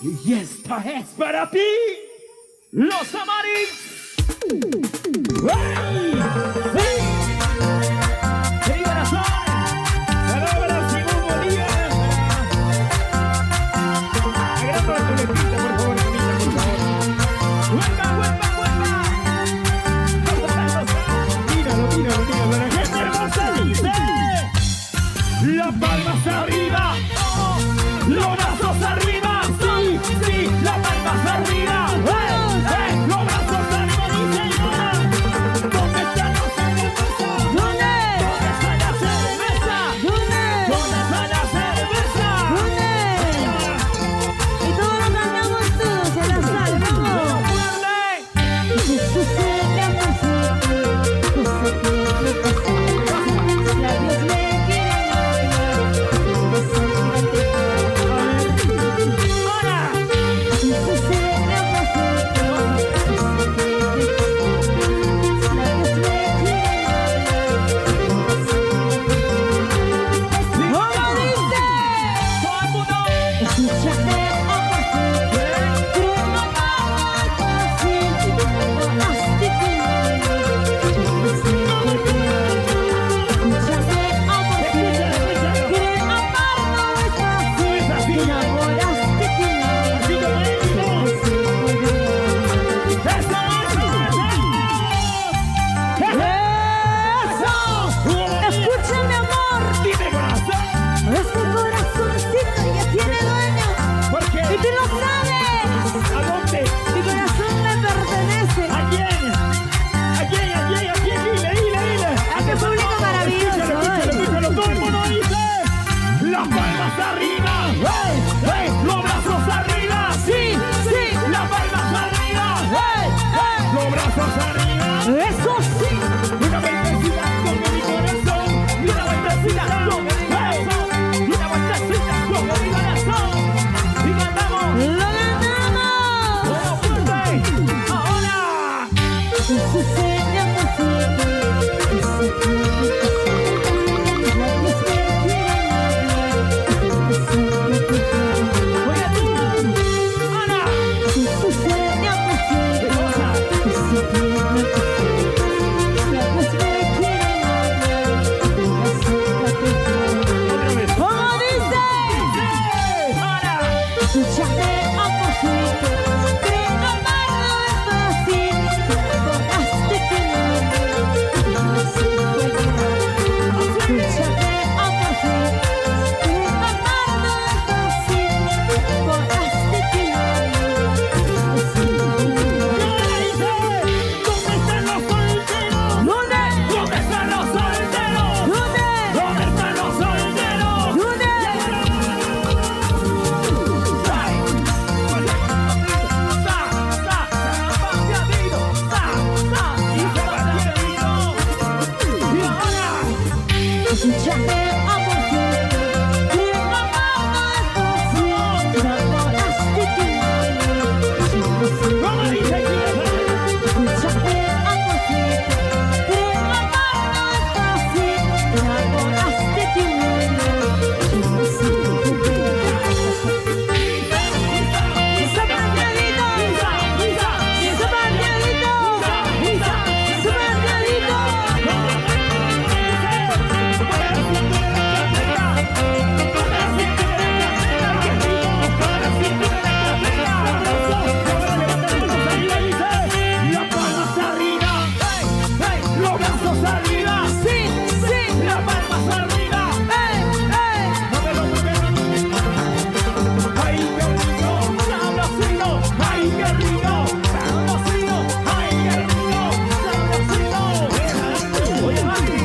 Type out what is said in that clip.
Y esta es para ti, los amarillos. ¡Hey! ¡Sí! ¡Sí, corazón! ¡Palabras y un buen día! Agrando la tuletita, por favor, amiguita, por favor. ¡Vuelva, vuelva, vuelva! Míralo, míralo, míralo. La gente hermosa dice: la palmas arriba, los brazos arriba. Sí, sí, la palmas arriba. Los brazos arriba, mi señora. ¿Dónde están los cervezas? ¿Dónde? ¿Dónde está la cerveza? ¿Dónde? ¿Dónde está la cerveza? ¿Dónde? Y todos lo cantamos todos en la sala, vamos. Eso sí, una vueltecita con mi corazón, y una vueltecita con mi corazón, y una vueltecita con mi corazón, y cantamos, ¡lo ganamos! bueno, fuerte, ahora. Oye tú, Ana, ¿qué cosa? Otra vez. ¿Cómo dice? Ana. Escúchame, amorcito, que amarlo es fácil, borraste que no escúchame, amorcito, que amarlo es fácil, borraste que ¿Dónde están los solteros? ¿Dónde? ¿Dónde están los solteros? ¿Dónde? ¿Dónde están los solteros? ¿Dónde? Escúchame, amorcito, que amarlo es fácil, borraste que ¿Cómo dice aquí? Escúchame, amorcito, que amarlo es fácil, enamoraste de un ¡Esa pañadito! ¡Esa pañadito! ¡Esa pañadito! La palmas arriba, los brazos arriba, ¡Sí, sí! las palmas arriba. ¡Ey, Ay, qué rico, sabrosito. Ay, qué rico, sabrosito. Ay, qué rico, sabrosito. Oye, mami,